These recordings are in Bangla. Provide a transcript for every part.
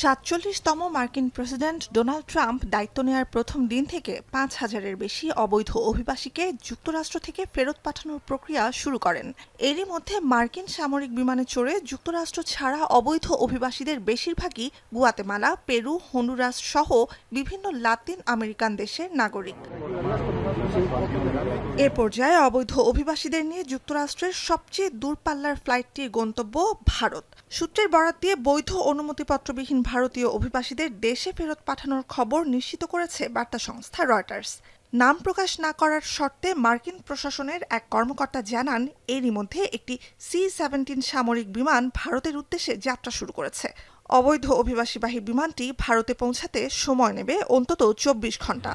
৪৭তম মার্কিন প্রেসিডেন্ট ডোনাল্ড ট্রাম্প দায়িত্ব নেয়ার প্রথম দিন থেকে ৫,০০০-এর বেশি অবৈধ অভিবাসীকে যুক্তরাষ্ট্র থেকে ফেরত পাঠানোর প্রক্রিয়া শুরু করেন। এরই মধ্যে মার্কিন সামরিক বিমানে চড়ে যুক্তরাষ্ট্র ছাড়া অবৈধ অভিবাসীদের বেশিরভাগই গুয়াতেমালা, পেরু, হন্ডুরাস সহ বিভিন্ন লাতিন আমেরিকান দেশের নাগরিক। এ পর্যায়ে অবৈধ অভিবাসীদের নিয়ে যুক্তরাষ্ট্রের সবচেয়ে দূরপাল্লার ফ্লাইটটির গন্তব্য ভারত। সূত্রের বরাত দিয়ে বৈধ অনুমতিপত্রবিহীন ভারতীয় অভিবাসীদের দেশে ফেরত পাঠানোর খবর নিশ্চিত করেছে বার্তা সংস্থা রয়টার্স। নাম প্রকাশ না করার শর্তে মার্কিন প্রশাসনের এক কর্মকর্তা জানান, এরই মধ্যে একটি C-17 সামরিক বিমান ভারতের উদ্দেশ্যে যাত্রা শুরু করেছে। অবৈধ অভিবাসীবাহী বিমানটি ভারতে পৌঁছাতে সময় নেবে অন্তত ২৪ ঘণ্টা।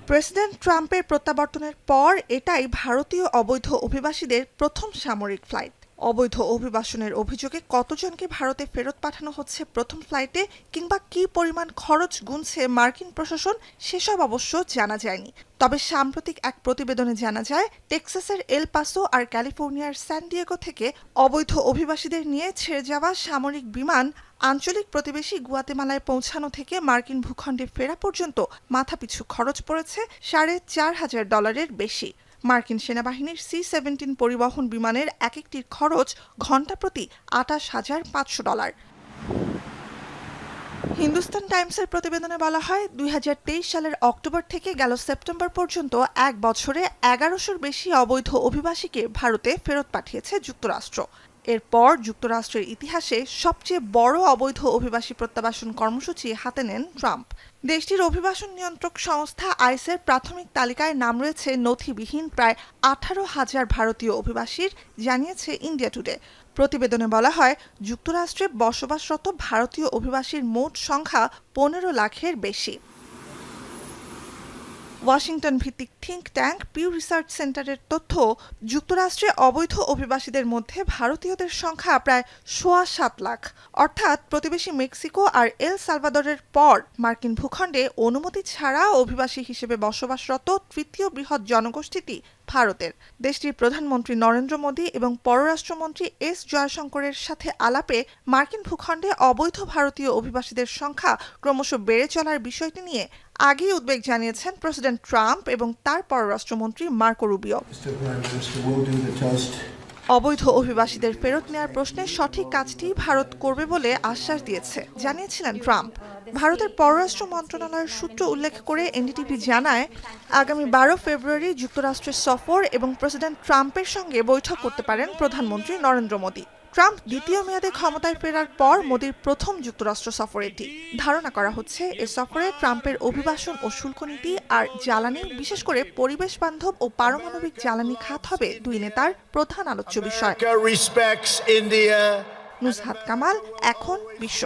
প্রেসিডেন্ট ট্রাম্পের প্রত্যাবর্তনের পর এটাই ভারতীয় অবৈধ অভিবাসীদের প্রথম সামরিক ফ্লাইট। অবৈধ অভিবাসনের অভিযোগে কতজনকে ভারতে ফেরত পাঠানো হচ্ছে প্রথম ফ্লাইটে, কিংবা কী পরিমাণ খরচ গুনছে মার্কিন প্রশাসন, সেসব অবশ্য জানা যায়নি। তবে সাম্প্রতিক এক প্রতিবেদনে জানা যায়, টেক্সাসের এল পাসো আর ক্যালিফোর্নিয়ার স্যান ডিয়েগো থেকে অবৈধ অভিবাসীদের নিয়ে ছেড়ে যাওয়া সামরিক বিমান আঞ্চলিক প্রতিবেশী গুয়াতেমালায় পৌঁছানো থেকে মার্কিন ভূখণ্ডে ফেরা পর্যন্ত মাথাপিছু খরচ পড়েছে $৪,৫০০ বেশি। মার্কিন সেনাবাহিনীর C-17 পরিবহন বিমানের এক একটির খরচ ঘণ্টাপ্রতি $২৮,৫০০। হিন্দুস্তান টাইমসের প্রতিবেদনে বলা হয়, ২০২৩ সালের অক্টোবর থেকে গেল সেপ্টেম্বর পর্যন্ত এক বছরে ১১০০-র বেশি অবৈধ অভিবাসীকে ভারতে ফেরত পাঠিয়েছে যুক্তরাষ্ট্র। এরপর যুক্তরাষ্ট্রের ইতিহাসে সবচেয়ে বড় অবৈধ অভিবাসী প্রত্যাবাসন কর্মসূচি হাতে নেন ট্রাম্প। দেশটির অভিবাসন নিয়ন্ত্রক সংস্থা আইসের প্রাথমিক তালিকায় নাম রয়েছে নথিবিহীন প্রায় ১৮,০০০ ভারতীয় অভিবাসীর, জানিয়েছে ইন্ডিয়া টুডে। প্রতিবেদনে বলা হয়, যুক্তরাষ্ট্রে বসবাসরত ভারতীয় অভিবাসীর মোট সংখ্যা ১৫ লাখের বেশি। ওয়াশিংটন ভিত্তিক থিঙ্ক ট্যাঙ্ক পিউ রিসার্চ সেন্টারের তথ্য, যুক্তরাষ্ট্রে অবৈধ অভিবাসীদের মধ্যে ভারতীয়দের সংখ্যা প্রায় ৭.৫ লাখ। অর্থাৎ প্রতিবেশী মেক্সিকো আর এল সালভাদরের পর মার্কিন ভূখণ্ডে অনুমতি ছাড়া অভিবাসী হিসেবে বসবাসরত তৃতীয় বৃহৎ জনগোষ্ঠীটি ভারতের। দেশটির প্রধানমন্ত্রী নরেন্দ্র মোদী এবং পররাষ্ট্রমন্ত্রী এস জয়শঙ্করের সাথে আলাপে মার্কিন ভূখণ্ডে অবৈধ ভারতীয় অভিবাসীদের সংখ্যা ক্রমশ বেড়ে চলার বিষয়টি নিয়ে আগেই উদ্বেগ জানিয়েছেন প্রেসিডেন্ট ট্রাম্প এবং তার পররাষ্ট্রমন্ত্রী মার্কো রুবিও। অবৈধ অভিবাসীদের ফেরত নেওয়ার প্রশ্নে সঠিক কাজটি ভারত করবে বলে আশ্বাস দিয়েছে, জানিয়েছিলেন ট্রাম্প। ভারতের পররাষ্ট্র মন্ত্রণালয়ের সূত্র উল্লেখ করে এনডিটিভি জানায়, আগামী ১২ ফেব্রুয়ারি যুক্তরাষ্ট্রের সফর এবং প্রেসিডেন্ট ট্রাম্পের সঙ্গে বৈঠক করতে পারেন প্রধানমন্ত্রী নরেন্দ্র মোদী। ট্রাম্প দ্বিতীয় মেয়াদে ক্ষমতায় ফেরার পর মোদীর প্রথম যুক্তরাষ্ট্র সফর এটি। ধারণা করা হচ্ছে, এ সফরে ট্রাম্পের অভিবাসন ও শুল্ক নীতি আর জ্বালানি, বিশেষ করে পরিবেশ বান্ধব ও পারমাণবিক জ্বালানি খাত হবে দুই নেতার প্রধান আলোচ্য বিষয়। নুসহাত কামাল, এখন বিশ্ব।